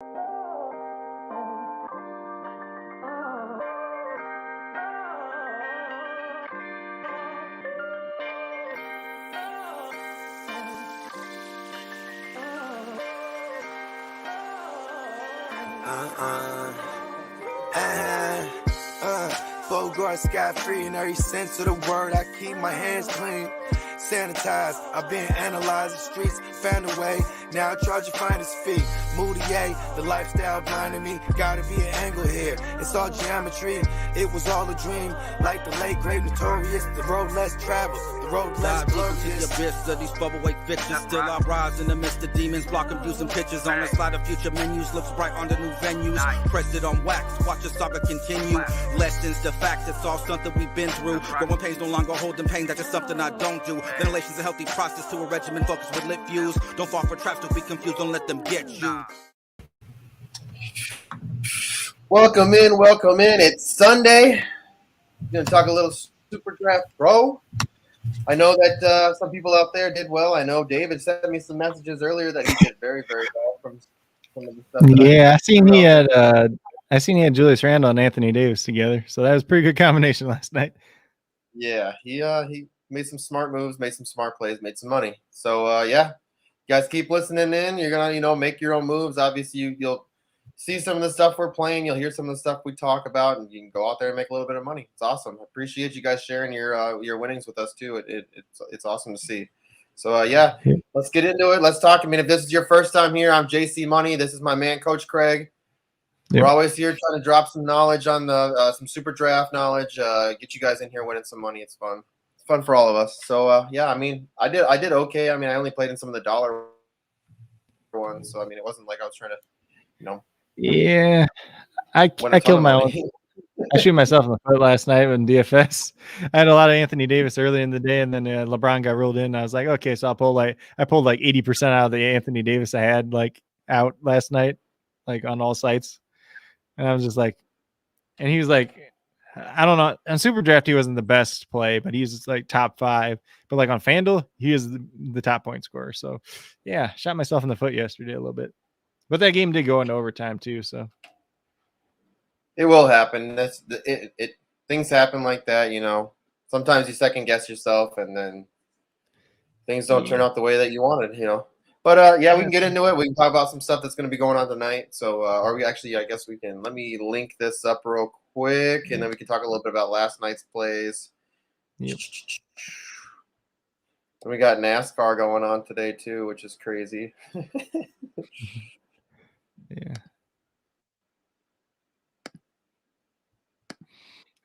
Bogart scot-free in every sense of the word. I keep my hands clean, sanitized. I've been analyzed the streets, found a way. Now I try to find his feet. Moutier, the lifestyle blinding me. Gotta be an angle here. It's all geometry. It was all a dream. Like the late great notorious, the road less traveled, the road less glorious. The abyss of these bubblegate bitches. Still I rise in the midst of demons. Block them using pictures on the slide of future menus. Looks bright on the new venues. Pressed it on wax. Watch the saga continue. Lessons to facts. It's all something we've been through. Growing pains no longer holding pain. That's just something I don't do. Ventilation's a healthy process to a regimen focused with lit views. Don't fall for traps. Don't be confused. Don't let them get you. Welcome in. It's Sunday. We're going to talk a little SuperDraft Pro. I know that some people out there did well. I know David sent me some messages earlier that he did very, very well from some of the stuff. Yeah, I seen he had Julius Randle and Anthony Davis together, so that was a pretty good combination last night. Yeah, he made some smart moves, made some smart plays, made some money. So yeah, you guys keep listening in. You're gonna make your own moves. Obviously, you'll see some of the stuff we're playing. You'll hear some of the stuff we talk about, and you can go out there and make a little bit of money. It's awesome. I appreciate you guys sharing your winnings with us too. It's awesome to see. So yeah, let's get into it. Let's talk. I mean, if this is your first time here, I'm JC Money. This is my man, Coach Craig. Yep. We're always here trying to drop some knowledge on the some super draft knowledge. Get you guys in here winning some money. It's fun. It's fun for all of us. So yeah, I mean, I did okay. I mean, I only played in some of the dollar ones, so I mean, it wasn't like I was trying to, Yeah, I killed my own. I shoot myself in the foot last night in DFS. I had a lot of Anthony Davis early in the day, and then LeBron got ruled in. And I was like, okay, so I pulled like 80% out of the Anthony Davis I had out last night, on all sites. And I was just like, and he was like, I don't know. On SuperDraft, he wasn't the best play, but he's top 5. But on FanDuel, he is the top point scorer. So yeah, shot myself in the foot yesterday a little bit. But that game did go into overtime too, so it will happen. Things happen like that, Sometimes you second guess yourself, and then things don't turn out the way that you wanted, But yeah, we can get into it. We can talk about some stuff that's going to be going on tonight. So, I guess we can. Let me link this up real quick, and then we can talk a little bit about last night's plays. Yep. And we got NASCAR going on today too, which is crazy.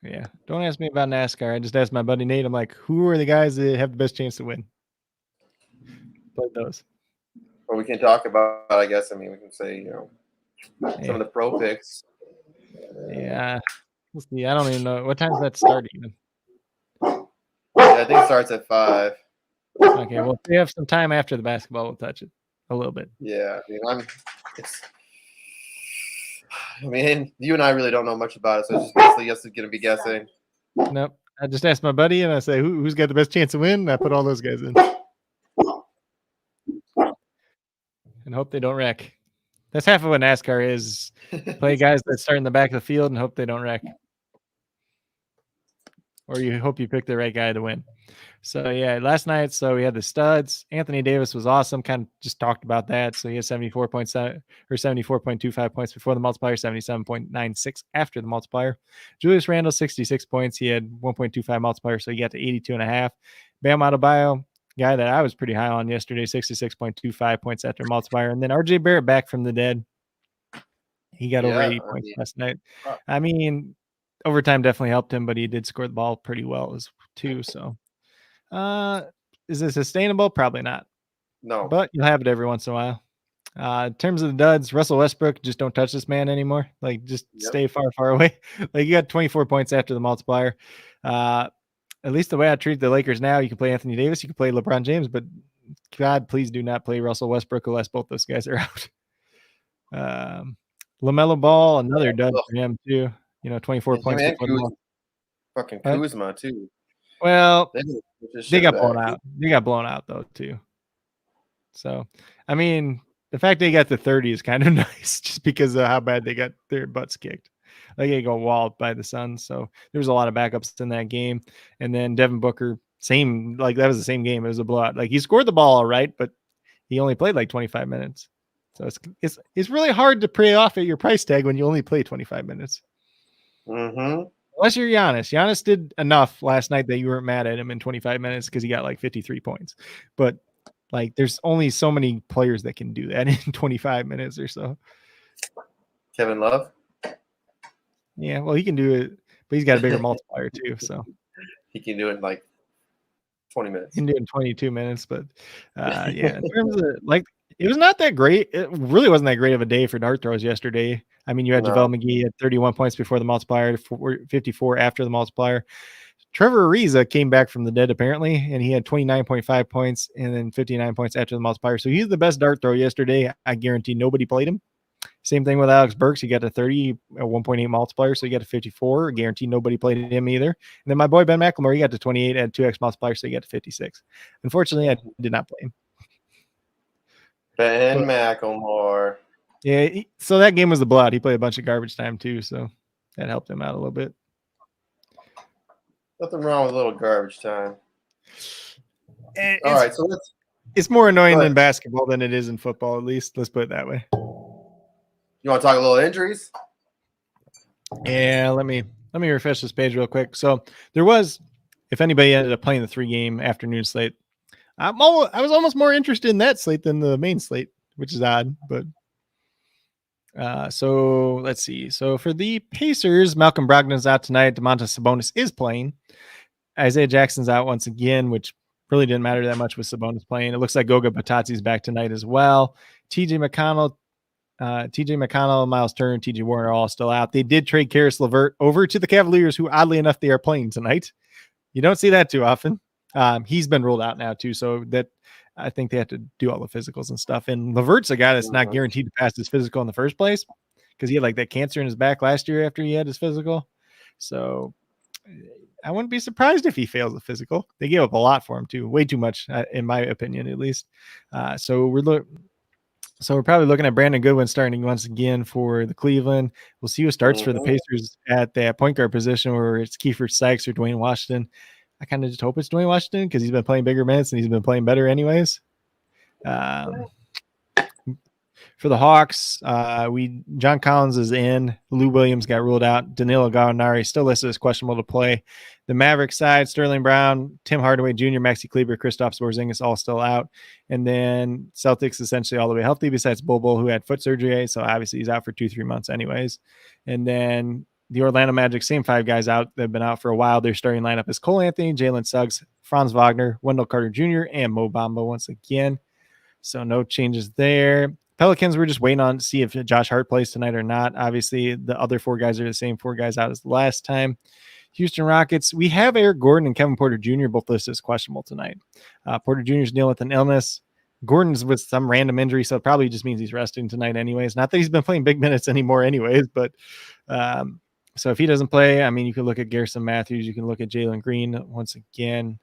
Yeah. Don't ask me about NASCAR. I just asked my buddy Nate. I'm like, who are the guys that have the best chance to win? Play those. Well, we can talk about, I guess. I mean, we can say, some of the pro picks. Yeah. We'll see. I don't even know. What time does that start even? Yeah, I think it starts at 5. Okay. Well, if we have some time after the basketball, we'll touch it a little bit. Yeah. I mean, you and I really don't know much about it, so it's just basically us going to be guessing. Nope. I just asked my buddy, and I say, who's got the best chance to win? And I put all those guys in. And hope they don't wreck. That's half of what NASCAR is. Play guys that start in the back of the field and hope they don't wreck. Or you hope you pick the right guy to win. So, yeah, last night, we had the studs. Anthony Davis was awesome. Kind of just talked about that. So he had 74.7 or 74.25 points before the multiplier, 77.96 after the multiplier. Julius Randle, 66 points. He had 1.25 multiplier, so he got to 82.5. Bam Adebayo, guy that I was pretty high on yesterday, 66.25 points after multiplier. And then RJ Barrett back from the dead. He got over 80 points last night. I mean, overtime definitely helped him, but he did score the ball pretty well too. So, is it sustainable? Probably not. No. But you'll have it every once in a while. In terms of the duds, Russell Westbrook, just don't touch this man anymore. Just stay far, far away. You got 24 points after the multiplier. At least the way I treat the Lakers now, you can play Anthony Davis, you can play LeBron James, but God, please do not play Russell Westbrook unless both those guys are out. LaMelo Ball, another dud for him too. 24 points. Fucking Kuzma too. Well, they got blown out. They got blown out though too. So, I mean, the fact they got to 30 is kind of nice, just because of how bad they got their butts kicked. Like they got walled by the Suns. So there was a lot of backups in that game. And then Devin Booker, same, like that was the same game. It was a blowout. Like he scored the ball all right, but he only played like 25 minutes. So it's really hard to pay off at your price tag when you only play 25 minutes. Mm-hmm. Unless you're Giannis. Giannis did enough last night that you weren't mad at him in 25 minutes because he got like 53 points. But like there's only so many players that can do that in 25 minutes or so. Kevin Love. Yeah, well, he can do it, but he's got a bigger multiplier too. So he can do it in like 20 minutes. He can do it in 22 minutes. But yeah, in terms of like, it was not that great. It really wasn't that great of a day for dart throws yesterday. I mean, you had JaVale McGee at 31 points before the multiplier, 54 after the multiplier. Trevor Ariza came back from the dead apparently, and he had 29.5 points and then 59 points after the multiplier. So he's the best dart throw yesterday. I guarantee nobody played him. Same thing with Alex Burks. He got a 30, a 1.8 multiplier, so he got a 54. Guaranteed nobody played him either. And then my boy Ben McLemore, he got to 28 at 2x multiplier, so he got to 56. Unfortunately, I did not play him. Ben McLemore. Yeah, so that game was the blowout. He played a bunch of garbage time too, so that helped him out a little bit. Nothing wrong with a little garbage time. All right, so it's more annoying in basketball than it is in football, at least. Let's put it that way. You want to talk a little injuries? Yeah, let me refresh this page real quick. So there was, if anybody ended up playing the 3-game afternoon slate, I was almost more interested in that slate than the main slate, which is odd. But so let's see. So for the Pacers, Malcolm Brogdon's out tonight. Domantas Sabonis is playing. Isaiah Jackson's out once again, which really didn't matter that much with Sabonis playing. It looks like Goga Batatsi's back tonight as well. TJ McConnell, Miles Turner, TJ Warren are all still out. They did trade Karis LeVert over to the Cavaliers, who oddly enough they are playing tonight. You don't see that too often. He's been ruled out now too, so that I think they have to do all the physicals and stuff. And LeVert's a guy that's not guaranteed to pass his physical in the first place because he had like that cancer in his back last year after he had his physical. So I wouldn't be surprised if he fails the physical. They gave up a lot for him too, way too much in my opinion, at least. So we're probably looking at Brandon Goodwin starting once again for the Cleveland. We'll see who starts for the Pacers at that point guard position, where it's Kiefer Sykes or Dwayne Washington. I kind of just hope it's Dwayne Washington because he's been playing bigger minutes and he's been playing better anyways. For the Hawks, John Collins is in. Lou Williams got ruled out. Danilo Gallinari still listed as questionable to play. The Mavericks side, Sterling Brown, Tim Hardaway Jr., Maxi Kleber, Kristaps Porzingis all still out. And then Celtics essentially all the way healthy besides Bol, who had foot surgery. So obviously he's out for 2-3 months anyways. And then the Orlando Magic, same 5 guys out. They've been out for a while. Their starting lineup is Cole Anthony, Jalen Suggs, Franz Wagner, Wendell Carter Jr., and Mo Bamba once again. So no changes there. Pelicans, we're just waiting on to see if Josh Hart plays tonight or not. Obviously, the other 4 guys are the same 4 guys out as the last time. Houston Rockets, we have Eric Gordon and Kevin Porter Jr. both listed as questionable tonight. Porter Jr. is dealing with an illness. Gordon's with some random injury, so it probably just means he's resting tonight anyways. Not that he's been playing big minutes anymore anyways, but so if he doesn't play, I mean, you can look at Garrison Matthews. You can look at Jalen Green once again.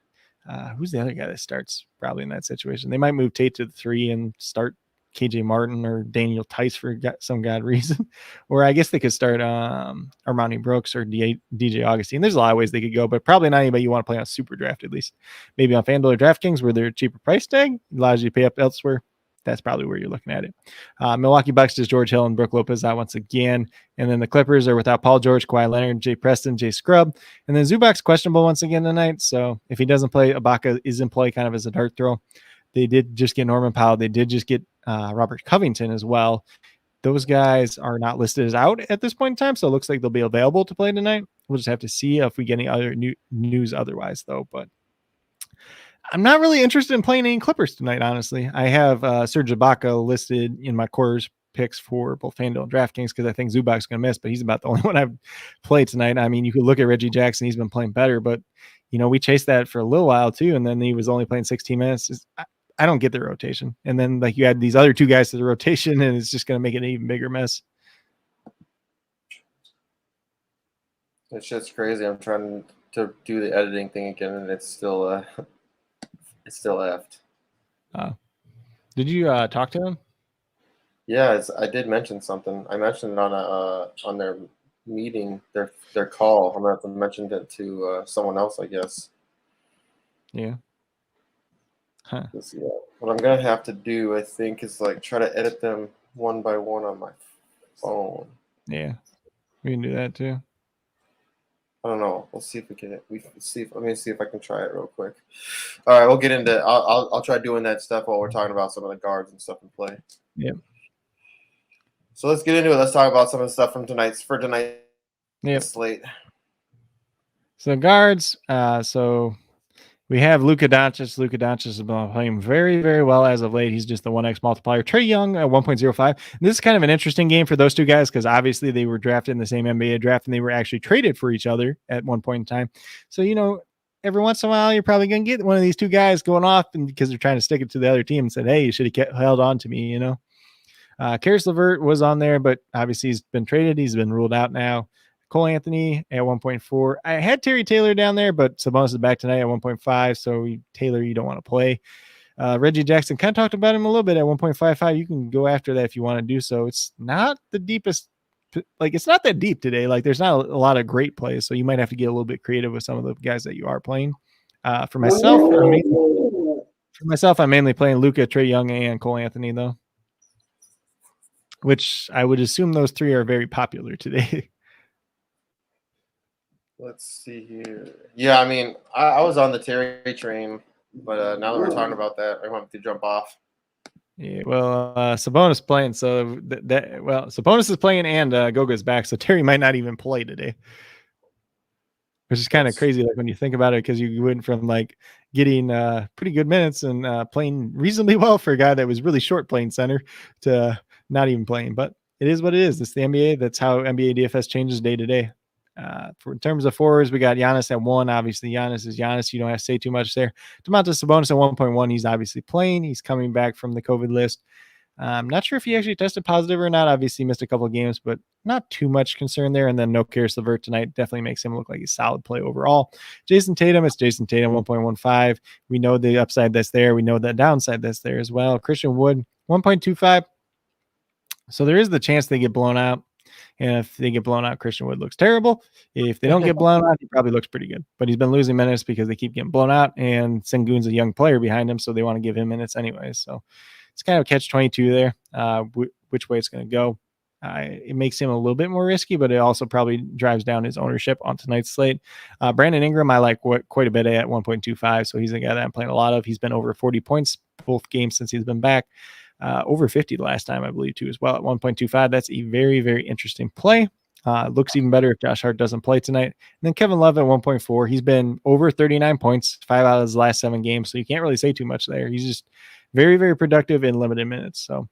Who's the other guy that starts probably in that situation? They might move Tate to the 3 and start KJ Martin or Daniel Tice for some god reason. Or I guess they could start Armani Brooks or DJ Augustine. There's a lot of ways they could go, but probably not anybody you want to play on SuperDraft, at least. Maybe on FanDuel or DraftKings where they're a cheaper price tag, allows you to pay up elsewhere. That's probably where you're looking at it. Milwaukee Bucks is George Hill and Brook Lopez out once again. And then the Clippers are without Paul George, Kawhi Leonard, Jay Preston, Jay Scrub. And then Zubac's questionable once again tonight. So if he doesn't play, Ibaka is in play kind of as a dart throw. They did just get Norman Powell. They did just get Robert Covington as well. Those guys are not listed as out at this point in time, so it looks like they'll be available to play tonight. We'll just have to see if we get any other news otherwise, though. But I'm not really interested in playing any Clippers tonight, honestly. I have Serge Ibaka listed in my quarters picks for both FanDuel and DraftKings because I think Zubac's going to miss, but he's about the only one I've played tonight. I mean, you could look at Reggie Jackson. He's been playing better, but, you know, we chased that for a little while, too, and then he was only playing 16 minutes. I don't get the rotation. And then like you add these other 2 guys to the rotation and it's just going to make it an even bigger mess. It's just crazy. I'm trying to do the editing thing again and it's still effed. Did you talk to him? Yeah, I did mention something. I mentioned it on their meeting, their call. I'm gonna have to mention it to someone else, I guess. Yeah. Huh. Yeah. What I'm gonna have to do, I think, is like try to edit them one by one on my phone. Yeah. We can do that too. I don't know. We'll see if we can. Let me see if I can try it real quick. All right, we'll get into. I'll try doing that stuff while we're talking about some of the guards and stuff in play. Yep. So let's get into it. Let's talk about some of the stuff from tonight's Yep. slate. So guards. So we have Luka Doncic. Luka Doncic has been playing very, very well as of late. He's just the 1x multiplier. Trae Young at 1.05. This is kind of an interesting game for those two guys because obviously they were drafted in the same NBA draft and they were actually traded for each other at one point in time. So, every once in a while, you're probably going to get one of these two guys going off and because they're trying to stick it to the other team and said, hey, you should have held on to me, Karis LeVert was on there, but obviously he's been traded. He's been ruled out now. Cole Anthony at 1.4. I had Terry Taylor down there, but Sabonis is back tonight at 1.5. So Taylor, you don't want to play. Reggie Jackson, kind of talked about him a little bit at 1.55. You can go after that if you want to do so. It's not the deepest, it's not that deep today. Like there's not a lot of great plays. So you might have to get a little bit creative with some of the guys that you are playing. For myself, I'm mainly playing Luka, Trae Young, and Cole Anthony though, which I would assume those three are very popular today. Let's see here. Yeah, I mean, I was on the Terry train, but now that we're talking about that, I want to jump off. Yeah, well, Sabonis playing, so Sabonis is playing and Goga's back, so Terry might not even play today, which is kind of crazy. Like when you think about it, because you went from like getting pretty good minutes and playing reasonably well for a guy that was really short playing center to not even playing. But it is what it is. It's the NBA. That's how NBA DFS changes day to day. In terms of forwards, we got Giannis at 1. Obviously, Giannis is Giannis. You don't have to say too much there. Domantas Sabonis at 1.1. He's obviously playing. He's coming back from the COVID list. I'm not sure if he actually tested positive or not. Obviously, missed a couple of games, but not too much concern there. And then no Karis LeVert tonight definitely makes him look like a solid play overall. Jason Tatum, it's Jason Tatum 1.15. We know the upside that's there. We know the downside that's there as well. Christian Wood 1.25. So there is the chance they get blown out. And if they get blown out, Christian Wood looks terrible. If they don't get blown out, he probably looks pretty good. But he's been losing minutes because they keep getting blown out, and Sengun's a young player behind him, so they want to give him minutes anyways. So it's kind of a catch-22 there, which way it's going to go. It makes him a little bit more risky, but it also probably drives down his ownership on tonight's slate. Brandon Ingram, I like quite a bit at 1.25, so he's a guy that I'm playing a lot of. He's been over 40 points both games since he's been back. Over 50 the last time, I believe, too, as well at 1.25. That's a very, very interesting play. Looks even better if Josh Hart doesn't play tonight. And then Kevin Love at 1.4. He's been over 39 points, 5 out of his last 7 games, so you can't really say too much there. He's just very, very productive in limited minutes. So,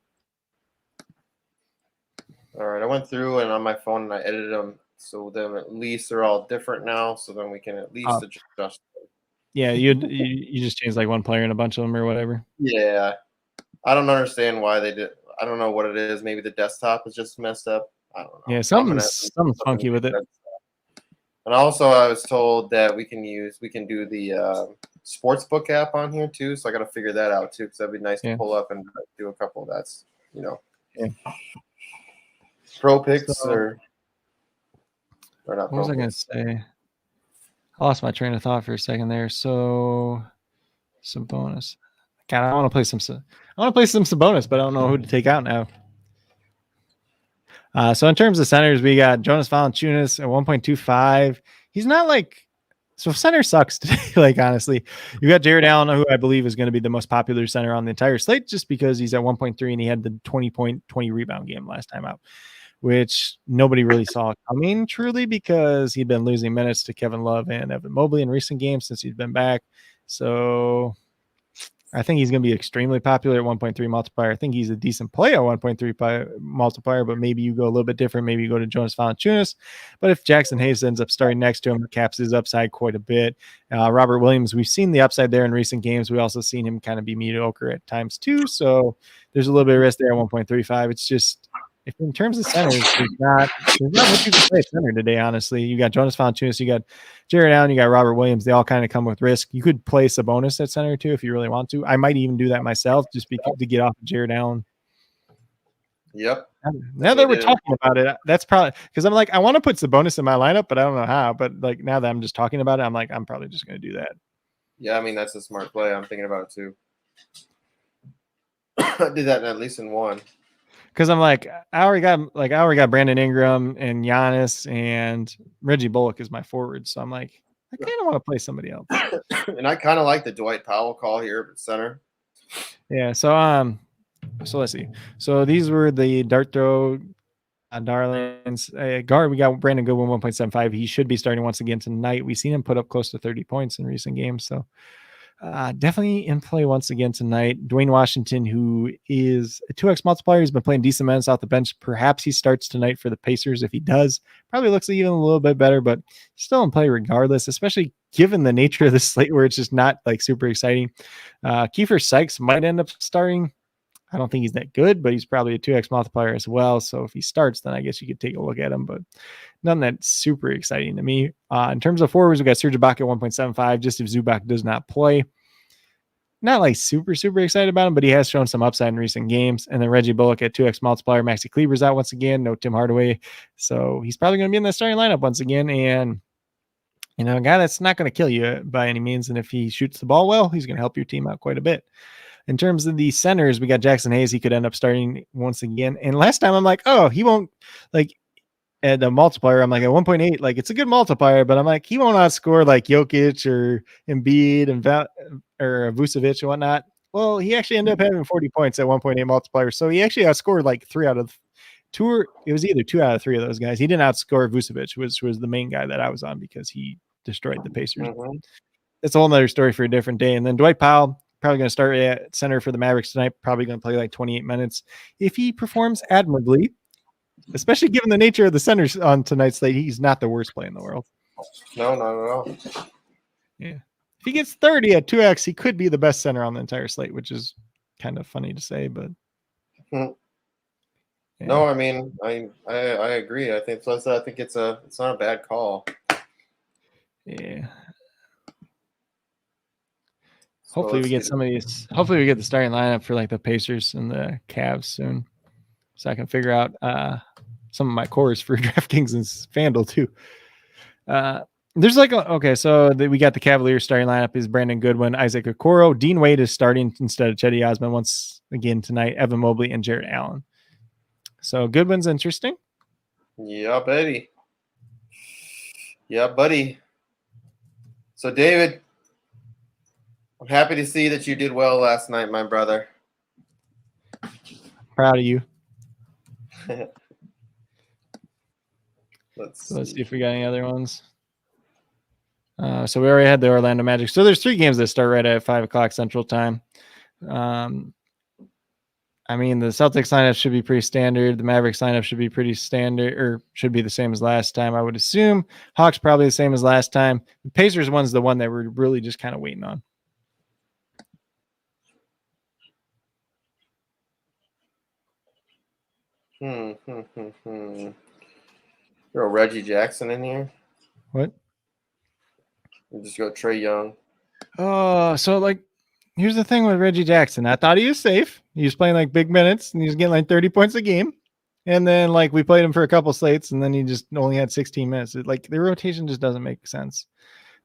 all right, I went through and on my phone and I edited them so then at least they're all different now. So then we can at least adjust them. Yeah, you just changed like one player and a bunch of them or whatever. Yeah. I don't understand why they did. I don't know what it is. Maybe the desktop is just messed up. I don't know. Yeah, something's funky with it. And also, I was told that we can do the sportsbook app on here too. So I got to figure that out too, because that'd be nice to pull up and do a couple of that's pro picks or not. What was I going to say? I lost my train of thought for a second there. So some bonus. God, I want to play some Sabonis, but I don't know who to take out now. So in terms of centers, we got Jonas Valanciunas at 1.25. He's not like so center sucks today. Like honestly, you got Jared Allen, who I believe is going to be the most popular center on the entire slate, just because he's at 1.3 and he had the 20 rebound game last time out, which nobody really saw coming truly because he'd been losing minutes to Kevin Love and Evan Mobley in recent games since he's been back. So I think he's going to be extremely popular at 1.3 multiplier. I think he's a decent play at 1.3 multiplier, but maybe you go a little bit different. Maybe you go to Jonas Valanciunas. But if Jackson Hayes ends up starting next to him, it caps his upside quite a bit. Robert Williams, we've seen the upside there in recent games. We also seen him kind of be mediocre at times too. So there's a little bit of risk there at 1.35. It's just, if in terms of centers, there's not what you can play at center today, honestly. You got Jonas Valanciunas, you got Jared Allen, you got Robert Williams. They all kind of come with risk. You could play Sabonis at center too if you really want to. I might even do that myself just to get off of Jared Allen. Yep. Now that we're talking about it, that's probably because I'm like, I want to put Sabonis in my lineup, but I don't know how. But like now that I'm just talking about it, I'm like, I'm probably just going to do that. Yeah, I mean that's a smart play. I'm thinking about it too. I did that at least in one. Because I'm like, I already got Brandon Ingram and Giannis and Reggie Bullock is my forward. So I'm like, I kind of want to play somebody else. And I kind of like the Dwight Powell call here at center. Yeah. So let's see. So these were the dart throw darlings. Guard, we got Brandon Goodwin 1.75. He should be starting once again tonight. We've seen him put up close to 30 points in recent games. So definitely in play once again tonight. Dwayne Washington, who is a 2x multiplier, he's been playing decent minutes off the bench. Perhaps he starts tonight for the Pacers. If he does, probably looks even a little bit better, but still in play regardless, especially given the nature of the slate where it's just not like super exciting. Kiefer Sykes might end up starting. I don't think he's that good, but he's probably a 2x multiplier as well. So if he starts, then I guess you could take a look at him, but none that's super exciting to me. In terms of forwards, we got Serge Ibaka at 1.75, just if Zubac does not play. Not like super excited about him, but he has shown some upside in recent games. And then Reggie Bullock at 2x multiplier. Maxi Kleber's out once again. No Tim Hardaway. So he's probably going to be in the starting lineup once again. And, you know, a guy that's not going to kill you by any means. And if he shoots the ball well, he's going to help your team out quite a bit. In terms of the centers, we got Jackson Hayes. He could end up starting once again. And last time I'm like, oh, he won't, like, at the multiplier, I'm like at 1.8, like it's a good multiplier, but I'm like, he won't outscore like Jokic or Embiid and or Vucevic and whatnot. Well, he actually ended up having 40 points at 1.8 multiplier. So he actually outscored like 3 out of 2, or it was either 2 out of 3 of those guys. He didn't outscore Vucevic, which was the main guy that I was on because he destroyed the Pacers. Mm-hmm. It's a whole nother story for a different day. And then Dwight Powell, probably going to start at center for the Mavericks tonight, probably going to play like 28 minutes. If he performs admirably, especially given the nature of the centers on tonight's slate, he's not the worst play in the world. No, not at all. Yeah. If he gets 30 at 2x, he could be the best center on the entire slate, which is kind of funny to say, but yeah. No, I mean, I agree. I think it's not a bad call. Yeah. Hopefully we get some of these. Hopefully we get the starting lineup for like the Pacers and the Cavs soon, so I can figure out some of my cores for DraftKings and FanDuel too. There's like so we got the Cavaliers starting lineup is Brandon Goodwin, Isaac Okoro, Dean Wade is starting instead of Cedi Osman once again tonight, Evan Mobley and Jarrett Allen. So Goodwin's interesting. Yeah, buddy. Yeah, buddy. So David, I'm happy to see that you did well last night, my brother. Proud of you. Let's see if we got any other ones. So we already had the Orlando Magic. So there's 3 games that start right at 5 o'clock Central Time. I mean, the Celtics lineup should be pretty standard. The Mavericks lineup should be pretty standard, or should be the same as last time, I would assume. Hawks probably the same as last time. The Pacers one's the one that we're really just kind of waiting on. Throw Reggie Jackson in here. What? And just go Trae Young. Oh, so like, here's the thing with Reggie Jackson. I thought he was safe. He was playing like big minutes and he was getting like 30 points a game. And then like we played him for a couple slates and then he just only had 16 minutes. Like the rotation just doesn't make sense.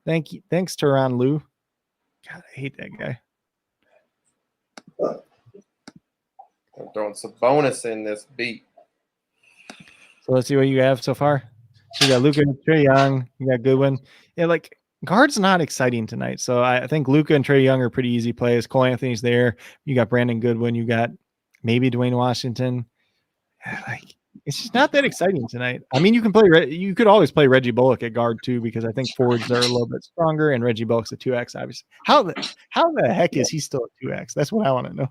Thanks to Ron Lou. God, I hate that guy. I'm throwing some bonus in this beat. So let's see what you have so far. So you got Luka and Trae Young. You got Goodwin. Yeah, like guard's not exciting tonight. So I think Luka and Trae Young are pretty easy plays. Cole Anthony's there. You got Brandon Goodwin. You got maybe Dwayne Washington. Like it's just not that exciting tonight. I mean, you could always play Reggie Bullock at guard too, because I think forwards are a little bit stronger and Reggie Bullock's a 2x, obviously. How the heck is he still a 2x? That's what I want to know.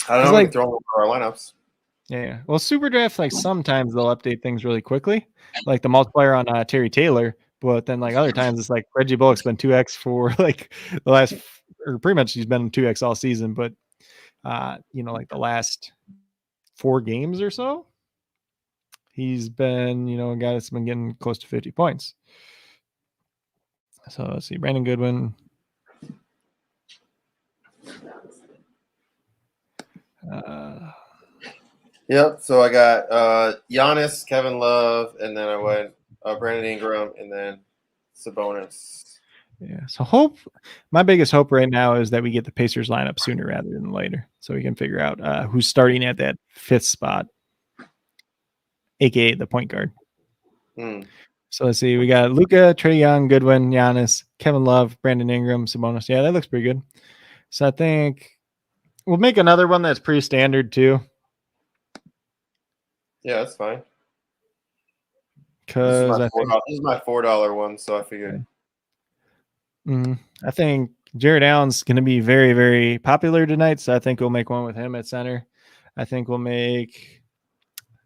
I don't know. Like, throw our lineups. Yeah. Well, SuperDraft, like sometimes they'll update things really quickly, like the multiplier on Terry Taylor. But then like other times it's like Reggie Bullock's been 2x for like the last, or pretty much he's been 2x all season. But like the last 4 games or so, he's been, a guy that's been getting close to 50 points. So let's see, Brandon Goodwin. Yep. So I got Giannis, Kevin Love, and then I went Brandon Ingram, and then Sabonis. Yeah. So my biggest hope right now is that we get the Pacers lineup sooner rather than later, so we can figure out who's starting at that 5th spot, aka the point guard. So let's see. We got Luka, Trae Young, Goodwin, Giannis, Kevin Love, Brandon Ingram, Sabonis. Yeah, that looks pretty good. So I think we'll make another one that's pretty standard too. Yeah, that's fine. Because this is my $4 one, so I figured. I think Jared Allen's going to be very, very popular tonight, so I think we'll make one with him at center. I think we'll make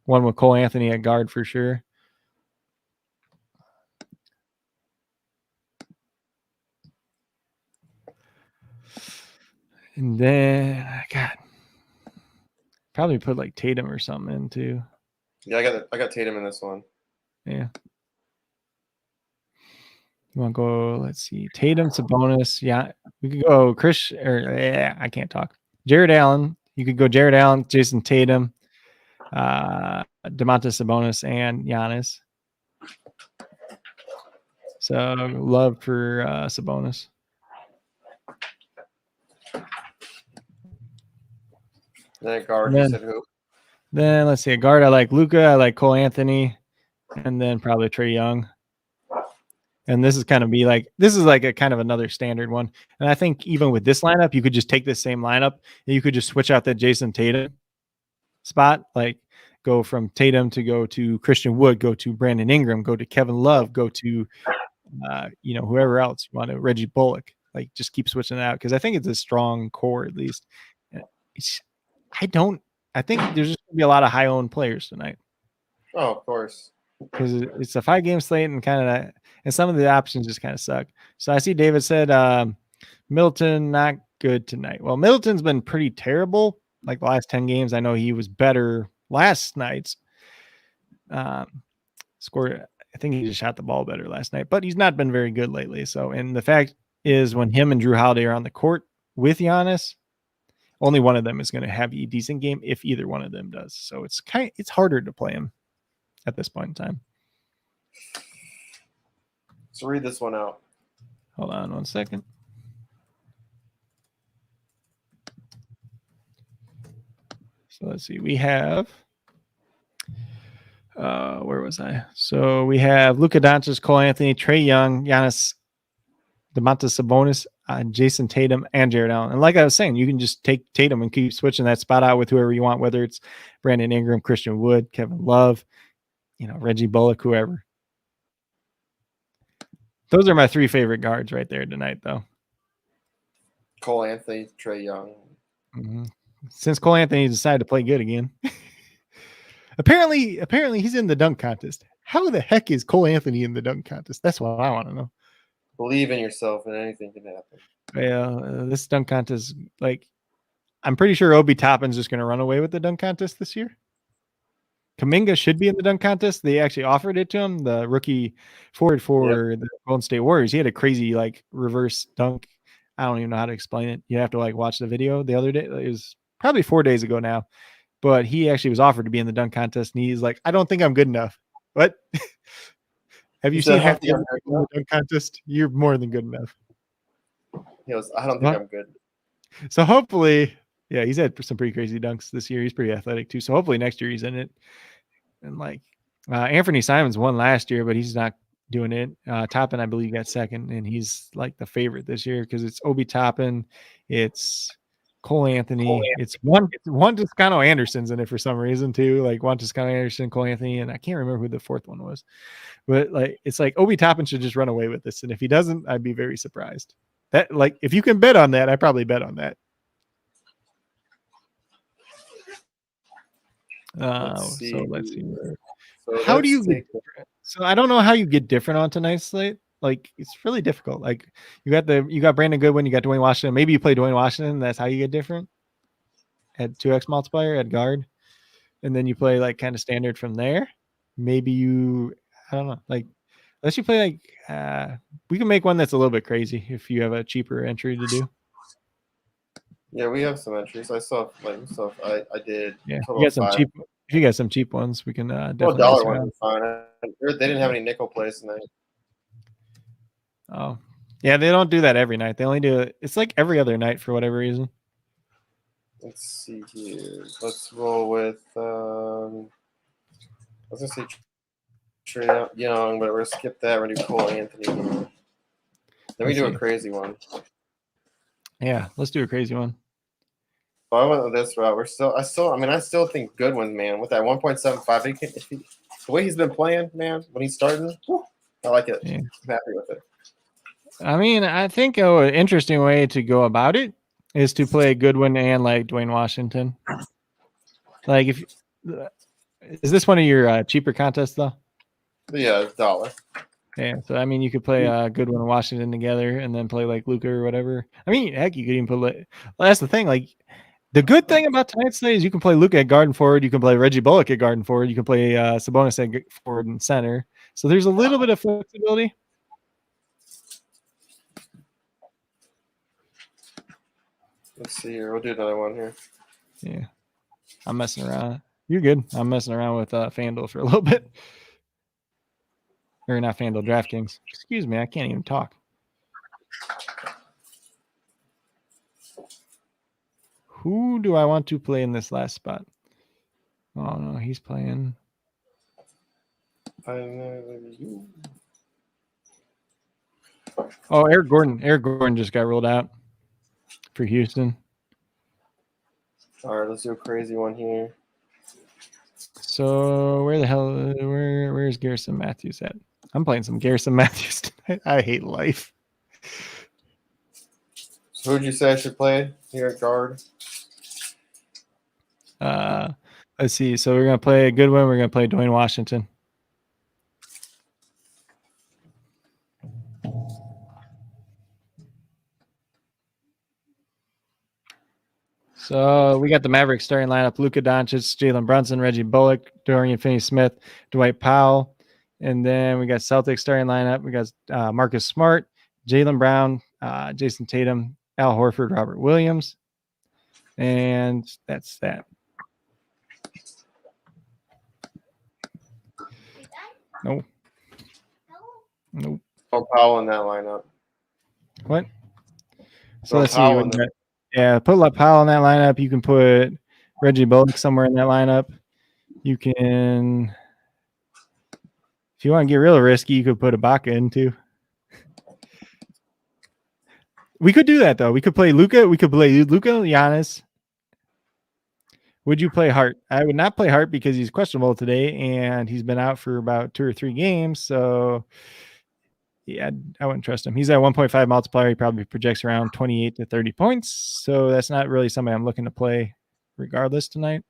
one with Cole Anthony at guard for sure. And then probably put like Tatum or something in too. Yeah, I got Tatum in this one. Yeah. You want to go? Let's see. Tatum, Sabonis. Yeah, we could go Chris. I can't talk. Jared Allen. You could go Jared Allen, Jason Tatum, Domantas Sabonis, and Giannis. So love for Sabonis. Then guard. You said who? Then let's see. A guard. I like Luka. I like Cole Anthony, and then probably Trae Young. And this is like a kind of another standard one. And I think even with this lineup, you could just take this same lineup and you could just switch out that Jason Tatum spot, like go from Tatum to go to Christian Wood, go to Brandon Ingram, go to Kevin Love, go to, whoever else you want to, Reggie Bullock, like just keep switching it out. Because I think it's a strong core, at least. I think there's just going to be a lot of high owned players tonight. Oh, of course. Because it's a 5-game slate and and some of the options just kind of suck. So I see David said Middleton not good tonight. Well, Middleton's been pretty terrible like the last 10 games. I know he was better last night's scored. I think he just shot the ball better last night, but he's not been very good lately. So, and the fact is when him and Drew Holiday are on the court with Giannis, only one of them is going to have a decent game if either one of them does. So it's harder to play him at this point in time. So read this one out. Hold on 1 second. So let's see. We have where was I? So we have Luka Doncic, Cole Anthony, Trae Young, Giannis, Domantas Sabonis, Jason Tatum, and Jared Allen. And like I was saying, you can just take Tatum and keep switching that spot out with whoever you want, whether it's Brandon Ingram, Christian Wood, Kevin Love, Reggie Bullock, whoever. Those are my 3 favorite guards right there tonight, though. Cole Anthony, Trae Young. Mm-hmm. Since Cole Anthony decided to play good again. Apparently he's in the dunk contest. How the heck is Cole Anthony in the dunk contest? That's what I want to know. Believe in yourself and anything can happen. Yeah, this dunk contest, I'm pretty sure Obi Toppin's just going to run away with the dunk contest this year. Kuminga should be in the dunk contest. They actually offered it to him, the rookie forward for the Golden State Warriors. He had a crazy reverse dunk. I don't even know how to explain it. You have to watch the video the other day. It was probably 4 days ago now, but he actually was offered to be in the dunk contest, and he's like, I don't think I'm good enough. What? Have you seen half the dunk contest? You're more than good enough. He goes, I don't think I'm good. So hopefully, yeah, he's had some pretty crazy dunks this year. He's pretty athletic too. So hopefully next year he's in it. And Anthony Simons won last year, but he's not doing it. Toppin, I believe, got second, and he's the favorite this year because it's Obi Toppin, it's Cole Anthony, it's one Toscano Anderson's in it for some reason too. One Toscano Anderson, Cole Anthony, and I can't remember who the 4th one was. But it's Obi Toppin should just run away with this, and if he doesn't, I'd be very surprised. That if you can bet on that, I probably bet on that. Let's see. So how do you get different? So I don't know how you get different on tonight's slate. It's really difficult. You got Brandon Goodwin, you got Dwayne Washington. Maybe you play Dwayne Washington. That's how you get different. At 2x multiplier at guard, and then you play kind of standard from there. Maybe I don't know. Unless you play we can make one that's a little bit crazy if you have a cheaper entry to do. Yeah, we have some entries. I saw like stuff. I did. Yeah, Total you got of some 5. cheap. If you got some cheap ones, we can Well, definitely dollar mess ones around. are fine. They didn't have any nickel plays tonight. Oh, yeah, they don't do that every night. They only do it. It's like every other night for whatever reason. Let's see here. Let's roll with. I was gonna say Trey Young, but we're gonna skip that. We're gonna do Cole Anthony. Then we do a crazy one. Yeah, let's do a crazy one. So I went with this route. I still think Goodwin, man, with that 1.75. The way he's been playing, man, when he's starting, I like it. Yeah. I'm happy with it. I mean, I think an interesting way to go about it is to play Goodwin and like Dwayne Washington. Like, if is this one of your cheaper contests though? Yeah, $1. Yeah, so I mean, you could play Goodwin and Washington together, and then play like Luka or whatever. I mean, heck, you could even put. Well, that's the thing. Like, the good thing about tonight's slate is you can play Luka at guard and forward. You can play Reggie Bullock at guard and forward. You can play Sabonis at forward and center. So there's a little bit of flexibility. Let's see here. We'll do another one here. Yeah, I'm messing around. You're good. I'm messing around with FanDuel for a little bit. Or not FanDuel, DraftKings. Excuse me, I can't even talk. Who do I want to play in this last spot? Oh no, he's playing. Oh, Eric Gordon. Eric Gordon just got ruled out for Houston. All right, let's do a crazy one here. So where's Garrison Matthews at? I'm playing some Garrison Matthews tonight. I hate life. So who'd you say I should play here at guard? Let's see. So we're gonna play a good one. We're gonna play Dwayne Washington. So we got the Mavericks starting lineup: Luka Doncic, Jalen Brunson, Reggie Bullock, Dorian Finney-Smith, Dwight Powell, and then we got Celtics starting lineup. We got Marcus Smart, Jaylen Brown, Jason Tatum, Al Horford, Robert Williams, and that's that. Nope. Oh, Powell in that lineup. What? So Throw let's see. Powell in there. Yeah, put Powell in that lineup. You can put Reggie Bullock somewhere in that lineup. You can, if you want to get real risky, you could put Ibaka in too. We could do that though. We could play Luka. We could play Luka, Giannis. Would you play Hart? I would not play Hart because he's questionable today and he's been out for about 2 or 3 games. So yeah, I wouldn't trust him. He's at 1.5 multiplier. He probably projects around 28 to 30 points. So that's not really somebody I'm looking to play regardless tonight.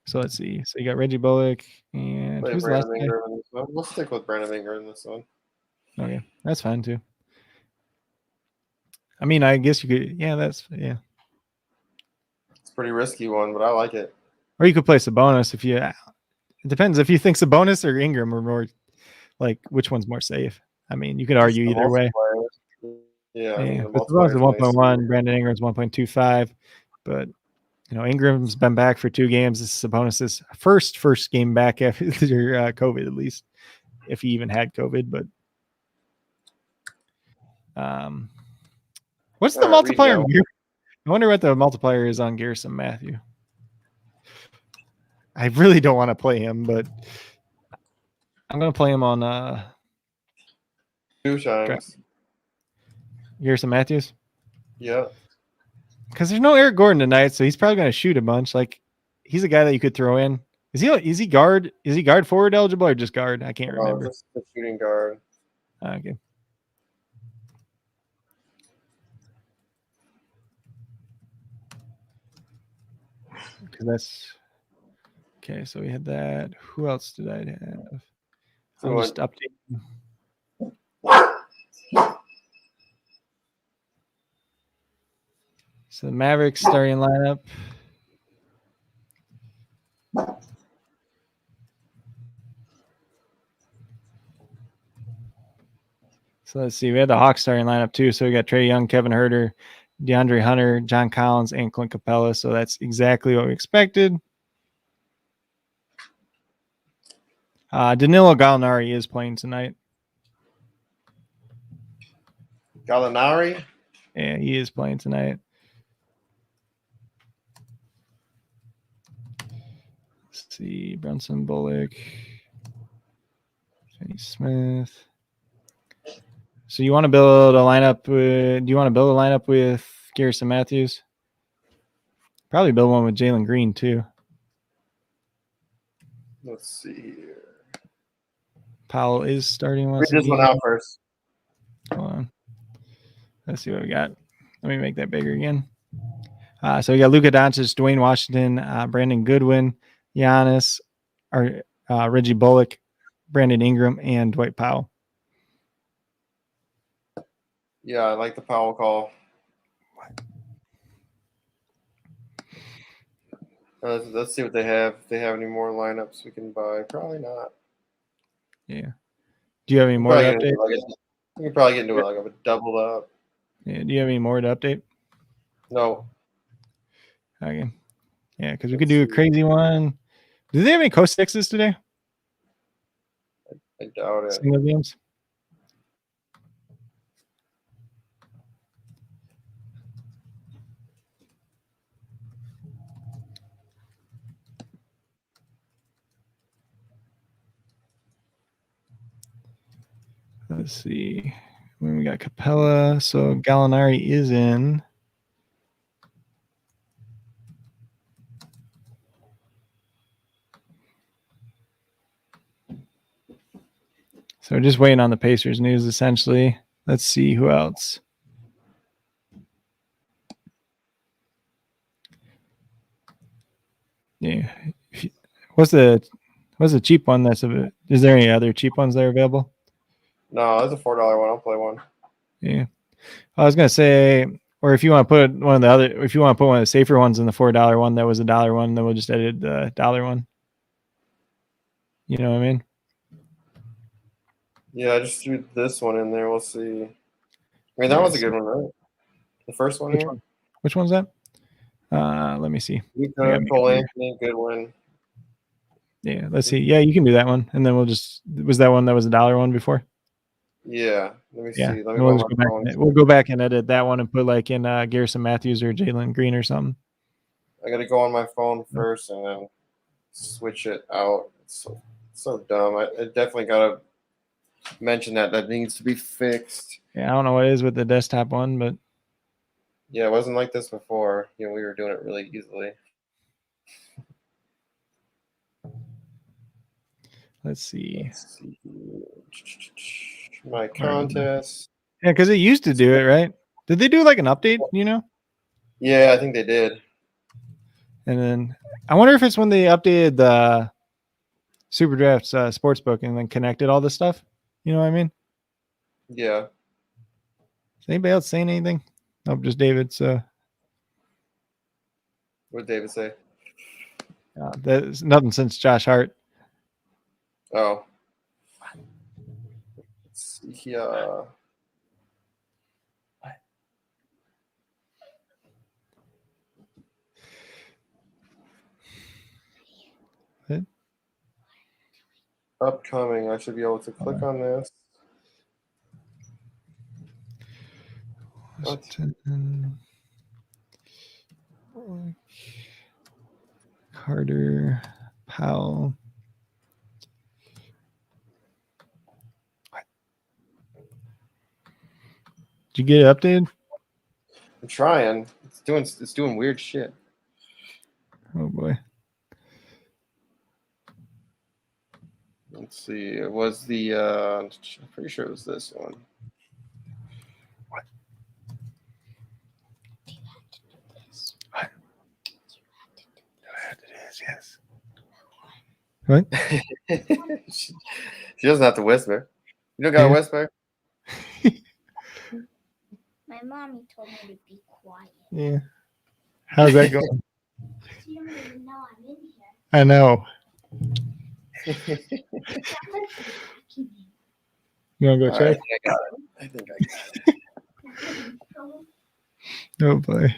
So let's see. So you got Reggie Bullock and who's the last guy? We'll stick with Brandon Ingram in this one. Okay, that's fine too. I mean, I guess you could. Yeah, yeah. It's a pretty risky one, but I like it. Or you could play Sabonis if you. It depends if you think Sabonis or Ingram are more like which one's more safe. I mean, you could argue either way. Yeah, Sabonis is 1.1, Brandon Ingram's 1.25, but you know Ingram's been back for 2 games. This is Sabonis's first game back after COVID, at least if he even had COVID. But what's the multiplier? I wonder what the multiplier is on Garrison Matthew. I really don't want to play him, but I'm going to play him on 2 times. Garrison Matthews. Yeah. Because there's no Eric Gordon tonight, so he's probably going to shoot a bunch. Like he's a guy that you could throw in. Is he guard? Is he guard forward eligible or just guard? I can't remember. Just the shooting guard. Okay. Because that's okay. So we had that. Who else did I have? I'll just update. So the Mavericks starting lineup. So let's see. We had the Hawks starting lineup too. So we got Trae Young, Kevin Huerter, DeAndre Hunter, John Collins, and Clint Capella. So that's exactly what we expected. Danilo Gallinari is playing tonight. Gallinari? Yeah, he is playing tonight. Let's see. Brunson Bullock. Finney Smith. So you want to build a lineup with, do you want to build a lineup with Garrison Matthews? Probably build one with Jalen Green too. Let's see here. Powell is starting Read once this one out first. Hold on. Let's see what we got. Let me make that bigger again. So we got Luka Doncic, Dwayne Washington, Brandon Goodwin, Giannis, Reggie Bullock, Brandon Ingram, and Dwight Powell. Yeah, I like the Powell call. Let's see what they have. If they have any more lineups we can buy. Probably not. Yeah. Do you have any more to update? We can probably get into it like a double up. Yeah. Do you have any more to update? No. Okay. Yeah, because we could do a crazy one. Do they have any Coast Sixes today? I doubt it. Single games? Let's see. When we got Capella, so Gallinari is in. So we're just waiting on the Pacers news, essentially. Let's see who else. Yeah. What's the cheap one that's is there any other cheap ones that are available? No, that's a $4 one. I'll play one. Yeah. I was gonna say, or if you want to put one of the other, if you want to put one of the safer ones in the $4 one that was a $1 one, then we'll just edit the $1 one. You know what I mean? Yeah, I just threw this one in there. We'll see. I mean, that was a good one, right? The first one here. Which one's that? Let me see. Cole Anthony, good one. Yeah, let's see. Yeah, you can do that one, and then we'll just was that one that was a $1 one before? Yeah, let me see. Let me we'll go back and edit that one and put like in Garrison Matthews or Jalen Green or something. I got to go on my phone first and then switch it out. It's so dumb. I definitely got to mention that needs to be fixed. Yeah, I don't know what it is with the desktop one, but yeah, it wasn't like this before. You know, we were doing it really easily. Let's see. My contest. Yeah, because it used to do it, right? Did they do like an update, you know? Yeah, I think they did. And then I wonder if it's when they updated the SuperDraft's sportsbook and then connected all this stuff. You know what I mean? Yeah. Is anybody else saying anything? Nope, just David. So what did David say? That's nothing since Josh Hart. Oh. Let's see here. Upcoming. I should be able to click on this. Carter, Powell. Did you get it updated? I'm trying. It's doing weird shit. Oh boy. Let's see. It was the I'm pretty sure it was this one. What? Do you have to do this? What? Do you have to do this? Yes. What? She doesn't have to whisper. You don't gotta whisper. My mommy told me to be quiet. Yeah. How's that going? She don't even know I'm in here. I know. You want to go All right, check? I think I got it. Oh boy.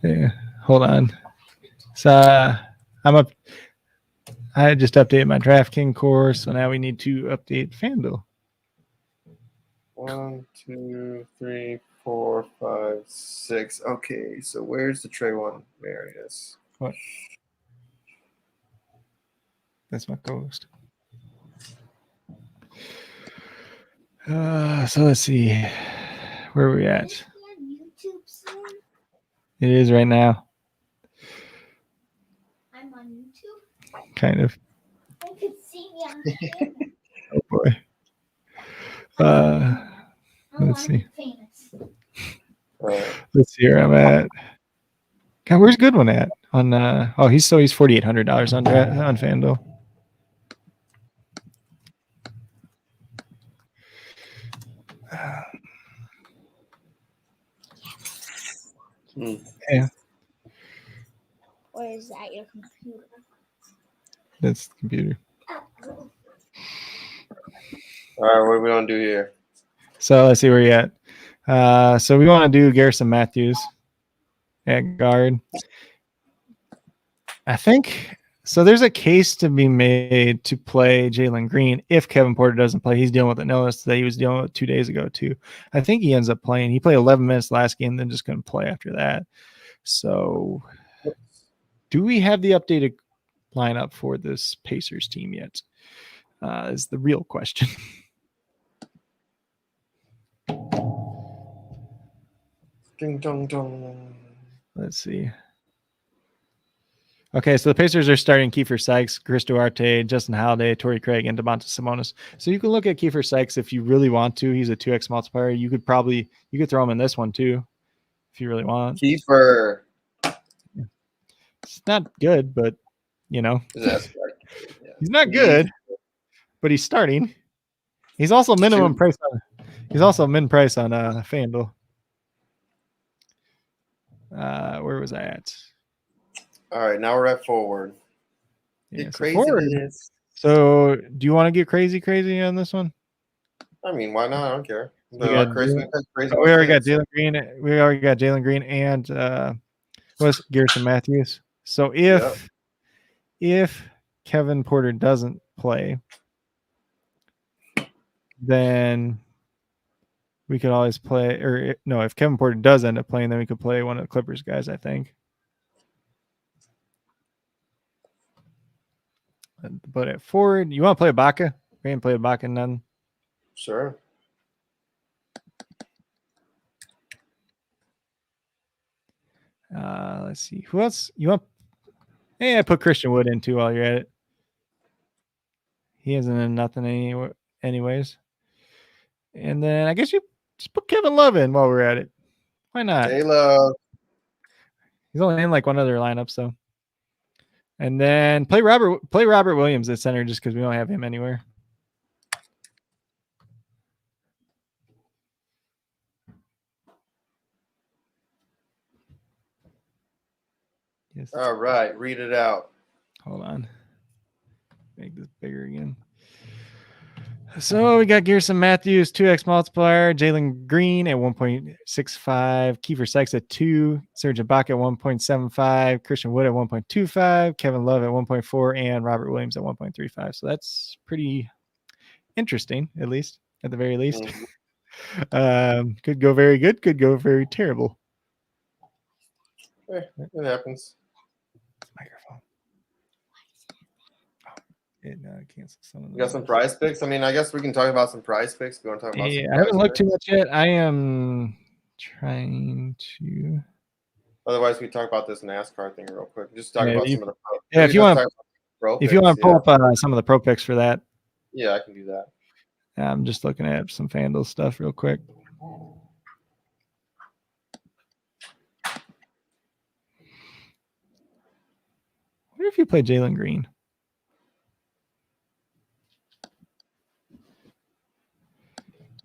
Yeah. Hold on. So I'm up. I just updated my DraftKings course, so now we need to update FanDuel. 1, 2, 3, 4, 5, 6. Okay, so where's the tray one? There it is. What? That's my co-host. So let's see. Where are we at? Is it on YouTube soon? It is right now. I'm on YouTube. Kind of. They could see me on camera. Oh boy. I Let's wanna be see. famous. All right. Let's see where I'm at. God, where's Goodwin at? On he's $4,800 on FanDuel. Yeah, Or is that your computer? that's the computer. Oh, All right, what are we gonna do here? So let's see where you're at. So we want to do Garrison Matthews at guard. I think so. There's a case to be made to play Jalen Green if Kevin Porter doesn't play. He's dealing with an illness that he was dealing with 2 days ago too. I think he ends up playing. He played 11 minutes last game, then just couldn't play after that. So, do we have the updated lineup for this Pacers team yet? Is the real question. Ding dong dong. Let's see. Okay, so the Pacers are starting Kiefer Sykes, Chris Duarte, Justin Holiday, Torrey Craig, and Domantas Sabonis. So you can look at Kiefer Sykes if you really want to. He's a 2x multiplier. You could throw him in this one too, if you really want. Kiefer. It's not good, but you know, That's right. Yeah. he's not good, but he's starting. He's also minimum price on. He's also min price on FanDuel. Where was I at? All right, now we're at forward. Yeah, Get so crazy forward. with this. So do you want to get crazy on this one? I mean, why not? I don't care. We got Crazy. we already got Jalen Green. We already got Jalen Green and what's Garrison Matthews. So if Kevin Porter doesn't play, then we could always play. Or no, if Kevin Porter does end up playing, then we could play one of the Clippers guys, I think. But at forward, you want to play Ibaka? We ain't play Ibaka none. Sure. Let's see. Who else you want? Hey, I put Christian Wood in too while you're at it. He isn't in nothing anyways. And then I guess you just put Kevin Love in while we're at it. Why not? J-Love. He's only in like one other lineup, so. And then play Robert Williams at center just because we don't have him anywhere. Yes. All right, read it out. Hold on. Make this bigger again. So we got Garrison Matthews, 2x multiplier, Jalen Green at 1.65, Kiefer Sykes at 2, Serge Ibaka at 1.75, Christian Wood at 1.25, Kevin Love at 1.4, and Robert Williams at 1.35. So that's pretty interesting, at the very least. Could go very good, could go very terrible. It happens. Microphone. It cancels some of You got some prize picks? I mean, I guess we can talk about some prize picks. If you want to talk about Yeah, some I haven't prize looked picks. too much yet. I am trying to. Otherwise, we talk about this NASCAR thing real quick. Just talk Yeah, about you- some of the pro. Yeah, if you want to pull yeah. up some of the pro picks for that, Yeah, I can do that. I'm just looking at some FanDuel stuff real quick. What if you play Jalen Green?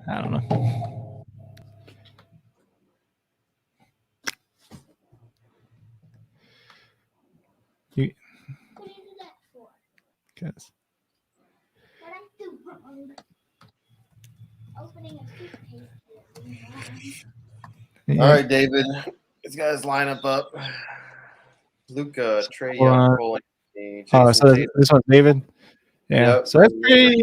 I don't know. what do you do that for? Because What I do wrong? All right, David. This guy's lineup up. Luca, Trey Young, Cole Anthony, Oh, Jason so Tatum. this one's David. Yeah. Yep. So that's pretty.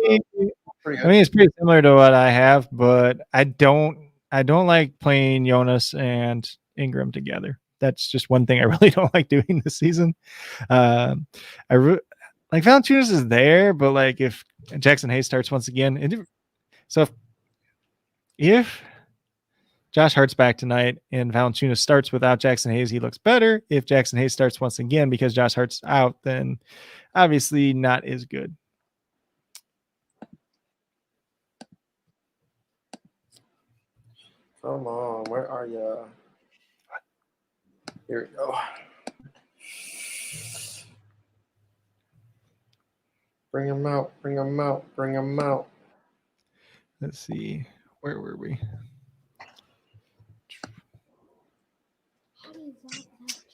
Pretty I good. mean, it's pretty similar to what I have, but I don't like playing Jonas and Ingram together. That's just one thing I really don't like doing this season. Like Valanciunas is there, but like if Jackson Hayes starts once again, so if Josh Hart's back tonight and Valanciunas starts without Jackson Hayes, he looks better. If Jackson Hayes starts once again because Josh Hart's out, then obviously not as good. Come on, where are you? Here we go. Bring him out, bring him out, bring him out. Let's see. Where were we?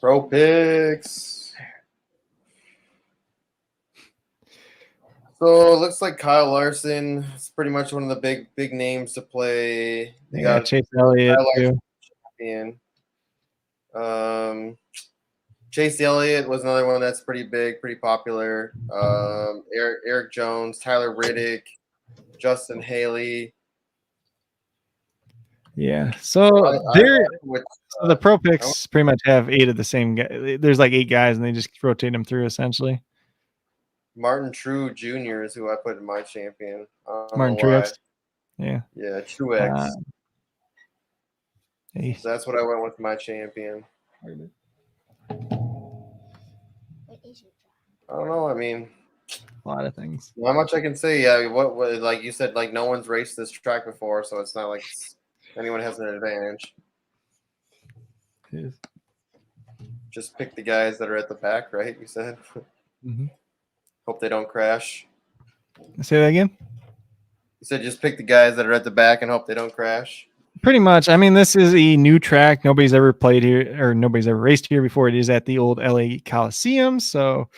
Pro picks. So it looks like Kyle Larson is pretty much one of the big names to play. They got Chase Elliott too. Chase Elliott was another one that's pretty big, pretty popular. Eric Jones, Tyler Riddick, Justin Haley. Yeah. So the pro picks pretty much have 8 of the same guy. There's like 8 guys, and they just rotate them through essentially. Martin True Jr. is who I put in my champion. Martin Truex. Yeah. Yeah, Truex. Hey. So that's what I went with my champion. I don't know. I mean, a lot of things. Not much I can say. Yeah, what like you said, like no one's raced this track before, so it's not like anyone has an advantage. Yes. Just pick the guys that are at the back, right? You said. Mm-hmm. Hope they don't crash. Say that again. You said just pick the guys that are at the back and hope they don't crash. Pretty much. I mean, this is a new track. Nobody's ever played here, or nobody's ever raced here before. It is at the old LA Coliseum, so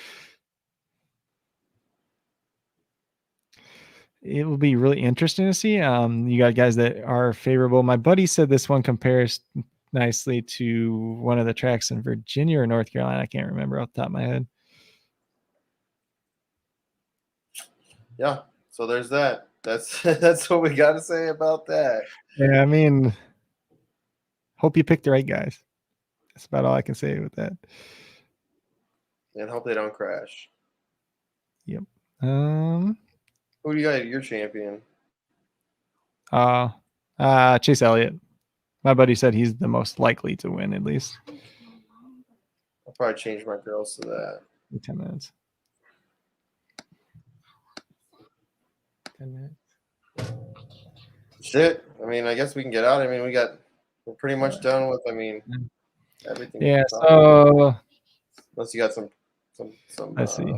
it will be really interesting to see. You got guys that are favorable. My buddy said this one compares nicely to one of the tracks in Virginia or North Carolina. I can't remember off the top of my head. Yeah, so there's that. That's what we got to say about that. Yeah, I mean, hope you pick the right guys. That's about all I can say with that. And hope they don't crash. Yep. Who do you got your champion? Chase Elliott. My buddy said he's the most likely to win, at least. I'll probably change my girls to that. 10 minutes. 10 minutes. Shit. I mean, I guess we can get out. I mean, we're pretty much done with, everything. Yeah, so unless you got some let's see.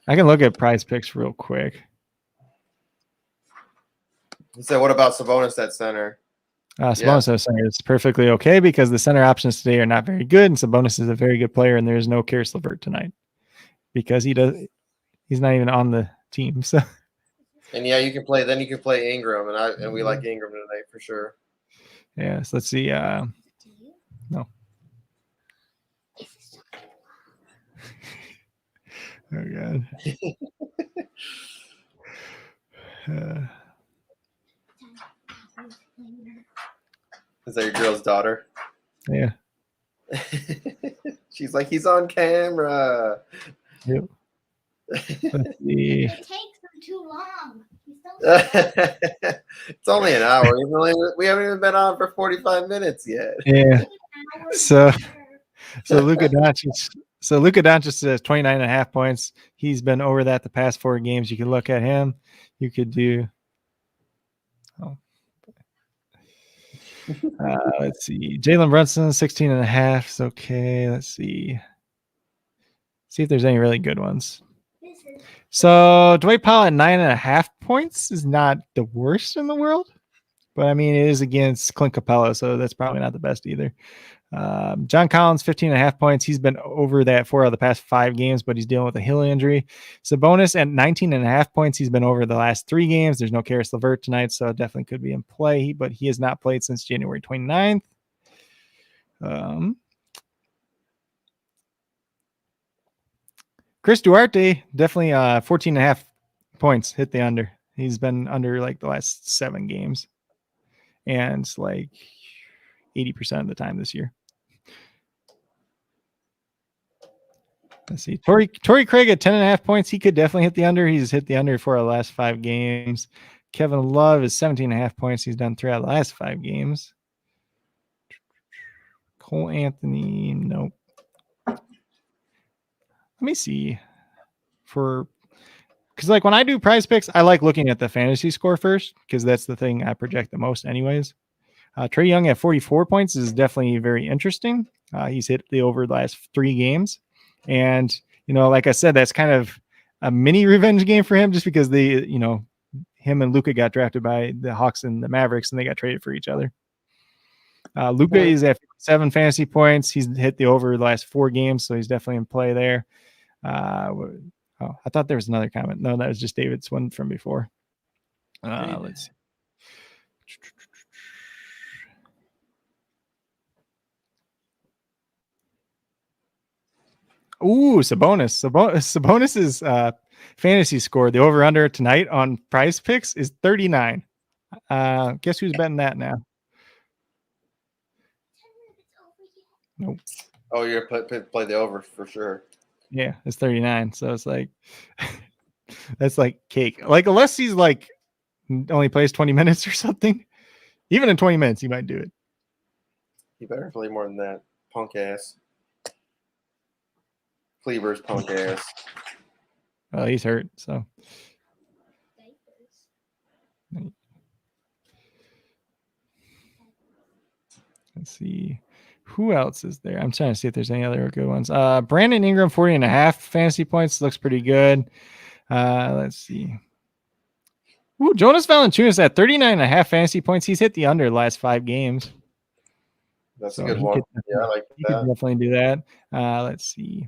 I can look at prize picks real quick. You said, what about Sabonis at center? Sabonis at center is perfectly okay because the center options today are not very good, and Sabonis is a very good player, and there's no Karis LeVert tonight because he's not even on the team. So. And yeah, you can play Ingram, and we like Ingram tonight for sure. Yeah, so let's see. No. Oh God. Is that your girl's daughter? Yeah. She's like, he's on camera. Yep. Let's see. It takes them too long. It's only an hour. We haven't even been on for 45 minutes yet. Yeah. So Luka Doncic says 29.5 points. He's been over that the past 4 games. You can look at him. You could do. Let's see. Jalen Brunson 16.5 is okay. Let's see. See if there's any really good ones. So Dwight Powell at 9.5 points is not the worst in the world. But I mean, it is against Clint Capella, so that's probably not the best either. John Collins, 15.5 points. He's been over that 4 out of the past 5 games, but he's dealing with a heel injury. Sabonis at 19.5 points. He's been over the last 3 games. There's no Karis LeVert tonight, so it definitely could be in play, but he has not played since January 29th. Chris Duarte, definitely 14.5 points, hit the under. He's been under like the last 7 games and like 80% of the time this year. Let's see. Torrey Craig at 10.5 points. He could definitely hit the under. He's hit the under for our last 5 games. Kevin Love is 17.5 points. He's done 3 out of the last 5 games. Cole Anthony, nope. Let me see. Because like when I do prize picks, I like looking at the fantasy score first because that's the thing I project the most anyways. Trae Young at 44 points is definitely very interesting. He's hit the over the last 3 games. And, you know, like I said, that's kind of a mini revenge game for him just because him and Luka got drafted by the Hawks and the Mavericks and they got traded for each other. Luka is at 7 fantasy points. He's hit the over the last 4 games, so he's definitely in play there. I thought there was another comment. No, that was just David's one from before. Let's see. Ooh, Sabonis's fantasy score, the over-under tonight on prize picks is 39. Guess who's betting that now? Nope. Oh, you're going to play the over for sure. Yeah, it's 39. So it's like, that's like cake. Like, unless he's like only plays 20 minutes or something, even in 20 minutes, he might do it. He better play more than that. Punk ass. Cleaver's punk ass. Well, he's hurt, so. Let's see. Who else is there? I'm trying to see if there's any other good ones. Brandon Ingram, 40.5 fantasy points. Looks pretty good. Let's see. Ooh, Jonas Valanciunas at 39.5 fantasy points. He's hit the under the last 5 games. That's a good one. Yeah, I like he that. could definitely do that. Let's see.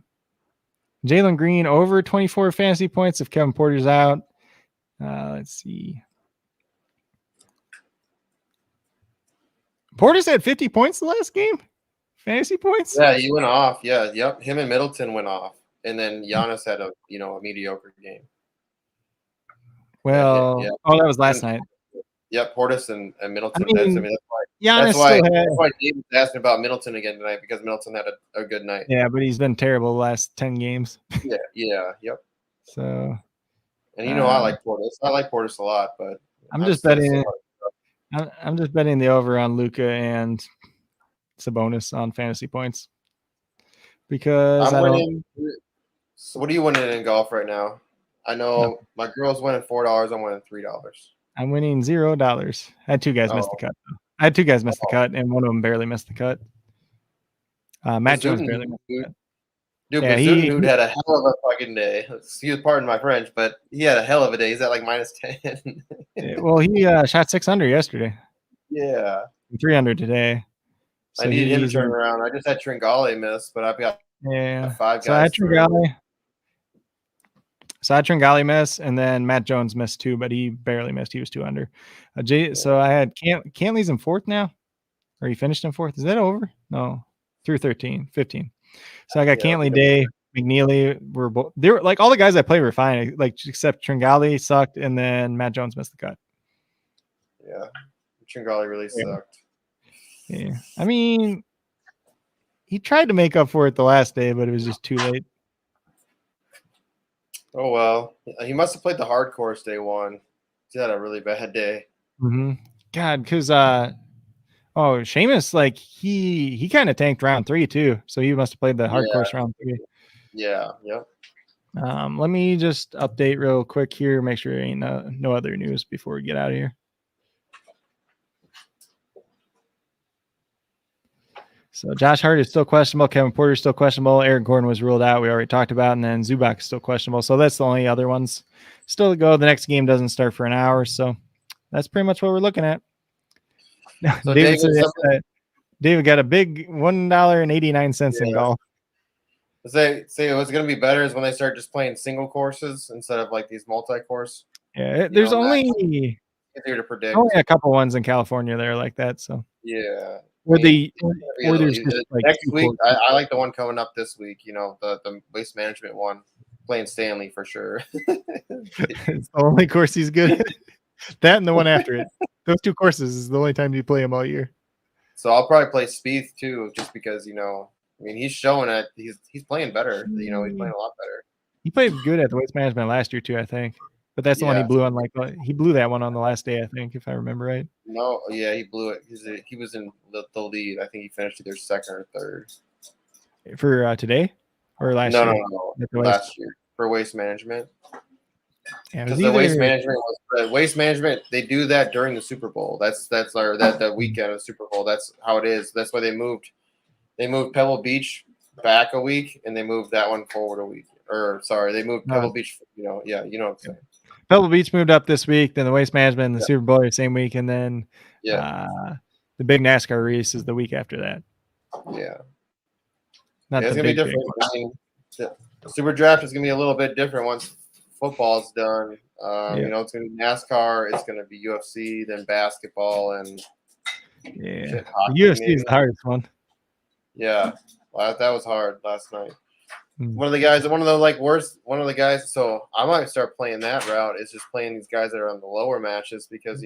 Jalen Green over 24 fantasy points if Kevin Porter's out. Let's see. Porter's had 50 points the last game. Fantasy points? Yeah, he went off. Yeah, yep. Him and Middleton went off. And then Giannis had a mediocre game. Well, that was last night. Yeah, Portis and Middleton. I mean, that's why David's asking about Middleton again tonight because Middleton had a good night. Yeah, but he's been terrible the last 10 games. Yep. So, and I like Portis. I like Portis a lot, but I'm just betting the over on Luka and Sabonis on fantasy points because I'm winning. So what are you winning in golf right now? I know my girl's winning $4. I'm winning $3. I'm winning $0. I had 2 guys miss the cut. I had 2 guys miss the cut, and one of them barely missed the cut. Matt Jones barely missed the cut. Dude, yeah, dude had a hell of a fucking day. Excuse pardon my French, but he had a hell of a day. He's at like -10. Well, he shot 6 under yesterday. Yeah. 3 under today. So I need him to turn around. I just had Tringale miss, but I've got 5 guys. So I had Tringale miss, and then Matt Jones missed 2, but he barely missed. He was 2 under. So I had Cantley's in 4th now, or he finished in 4th. Is that over? No, through 15. So I got Cantley, Day, McNeely. They were like all the guys I played were fine, like except Tringale sucked, and then Matt Jones missed the cut. Yeah, Tringale really sucked. Yeah, I mean, he tried to make up for it the last day, but it was just too late. Oh well, he must have played the hard course day 1. He had a really bad day. Mm-hmm. God, because Seamus, like he kind of tanked round 3 too, so he must have played the hard course round 3. Yeah, yep. Let me just update real quick here, make sure there ain't no other news before we get out of here. So Josh Hart is still questionable. Kevin Porter is still questionable. Eric Gordon was ruled out. We already talked about. And then Zubac is still questionable. So that's the only other ones still to go. The next game doesn't start for an hour. So that's pretty much what we're looking at. So David said something- David got a big $1.89 in Yeah. golf. say what's going to be better is when they start just playing single courses instead of like these multi-course. Yeah, there's know, only Easier to predict. a couple ones in California that are like that. So Yeah. or I mean, or there's just like next 2 week. courses. I like the one coming up this week. You know, the waste management one, playing Stanley for sure. It's the only course he's good at. That and the one after it. Those 2 courses is the only time you play him all year. So I'll probably play Spieth too, just because I mean, he's showing it. He's playing better. He's playing a lot better. He played good at the waste management last year too, I think. But that's the one he blew on. He blew that one on the last day, I think, if I remember right. No, yeah, he blew it. He was in the lead. I think he finished either second or third. For today or last year? No. Last year for waste management. Yeah, Because the waste management, they do that during the Super Bowl. That's the weekend of the Super Bowl. That's how it is. That's why they moved Pebble Beach back a week, and they moved that one forward a week. Or sorry, they moved Pebble Beach. You know what I'm saying. Pebble Beach moved up this week. Then the waste management and the Super Bowl are the same week, and then the big NASCAR race is the week after that. Yeah, it's gonna be different. I mean, the Super Draft is gonna be a little bit different once football's done. It's gonna be NASCAR. It's gonna be UFC, then basketball, and the UFC is the hardest one. Yeah, that was hard last night. One of the guys. So I might start playing that route. Is just playing these guys that are on the lower matches because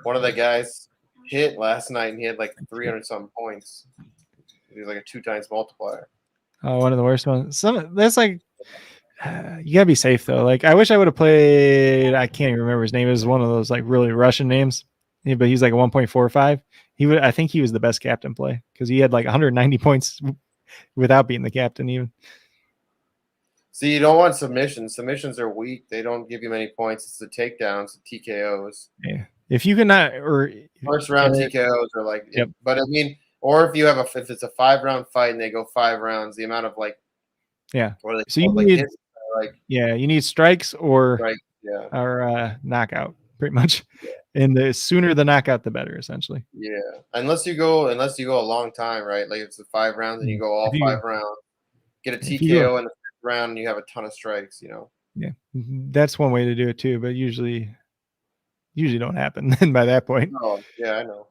one of the guys hit last night and he had like 300 something points. He was like a 2 times multiplier. Oh, one of the worst ones. That's like you gotta be safe though. Like I wish I would have played. I can't even remember his name. It was one of those like really Russian names. Yeah, but he's like a 1.45. I think he was the best captain play because he had like 190 points without being the captain even. See, you don't want submissions. Submissions are weak. They don't give you many points. It's the takedowns, the TKOs. Yeah. If you cannot or first round TKOs are like but I mean, or if you have if it's a 5-round fight and they go 5 rounds, the amount of like so you need you need strikes or knockout pretty much. And the sooner the knockout, the better, essentially. Yeah, unless you go a long time, right? Like it's the 5 rounds and you go all 5 rounds, get a TKO in the 5th round, and you have a ton of strikes. Yeah, that's one way to do it too, but usually don't happen. Then by that point, oh yeah, I know,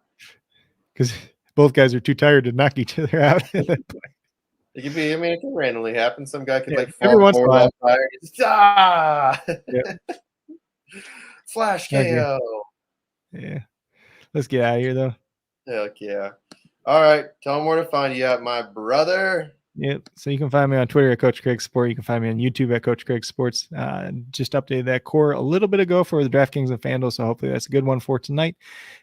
because both guys are too tired to knock each other out at that point. It could be. I mean, it can randomly happen. Some guy could fall every once in a while. Flash KO. Yeah. Let's get out of here, though. Heck yeah. All right. Tell them where to find you at, my brother. Yep. So you can find me on Twitter at Coach Craig Sport. You can find me on YouTube at Coach Craig Sports. Just updated that core a little bit ago for the DraftKings and FanDuel. So hopefully that's a good one for tonight.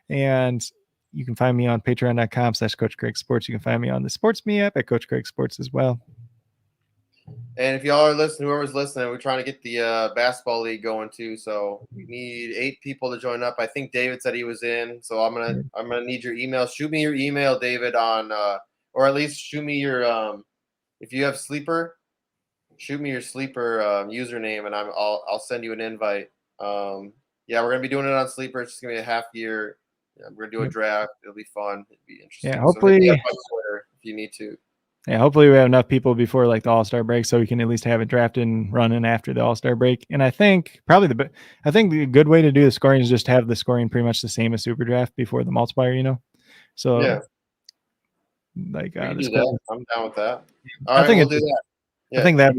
And you can find me on patreon.com/Coach Craig Sports. You can find me on the Sports Me app at Coach Craig Sports as well. And if y'all are listening, whoever's listening, we're trying to get the basketball league going too. So we need 8 people to join up. I think David said he was in. So I'm gonna need your email. Shoot me your email, David, on or at least shoot me your if you have Sleeper, shoot me your Sleeper username, and I'll send you an invite. We're gonna be doing it on Sleeper. It's just gonna be a half year. We're gonna do a draft. It'll be fun. It'll be interesting. Yeah, hopefully. So hit me up on Twitter if you need to. Yeah, hopefully we have enough people before like the All-Star break, so we can at least have it drafted and running after the All-Star break. And I think the good way to do the scoring is just have the scoring pretty much the same as SuperDraft before the multiplier. So yeah, like I'm down with that. All I think we'll do that. Yeah. I think that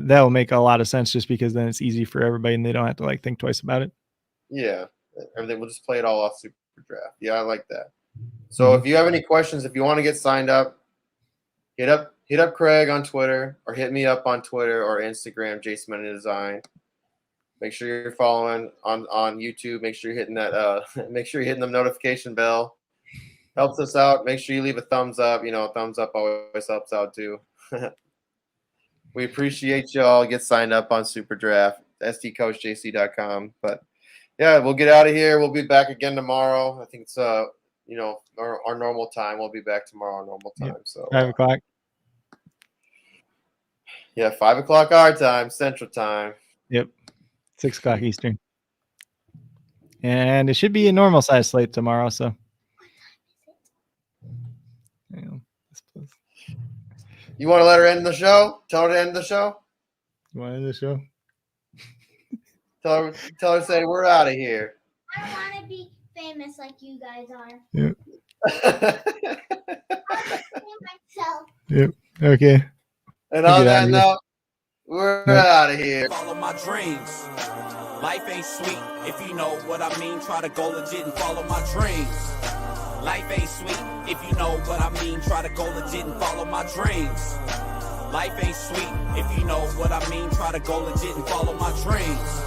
will make a lot of sense just because then it's easy for everybody and they don't have to like think twice about it. Yeah, everything. We'll just play it all off SuperDraft. Yeah, I like that. So if you have any questions, if you want to get signed up, hit up Craig on Twitter or hit me up on Twitter or Instagram, Jason Mendez Design. Make sure you're following on YouTube. Make sure you're hitting that. Make sure you're hitting the notification bell. Helps us out. Make sure you leave a thumbs up. A thumbs up always helps out too. We appreciate y'all. Get signed up on SuperDraft, sdcoachjc.com. But yeah, we'll get out of here. We'll be back again tomorrow. I think it's our normal time. We'll be back tomorrow our normal time. Yep. So 5 o'clock. Yeah, 5 o'clock our time, Central Time. Yep. 6 o'clock Eastern. And it should be a normal size slate tomorrow. So, yeah, You want to let her end the show? Tell her to end the show. you want to end the show? Tell her, say we're out of here. I want to be famous like you guys are. Yep. Myself. Yep. Okay. And on Get that outta here. note, we're out of here. Follow my dreams. Life ain't sweet if you know what I mean. Try to go legit and follow my dreams. Life ain't sweet if you know what I mean. Try to go legit and follow my dreams. Life ain't sweet if you know what I mean. Try to go legit and follow my dreams.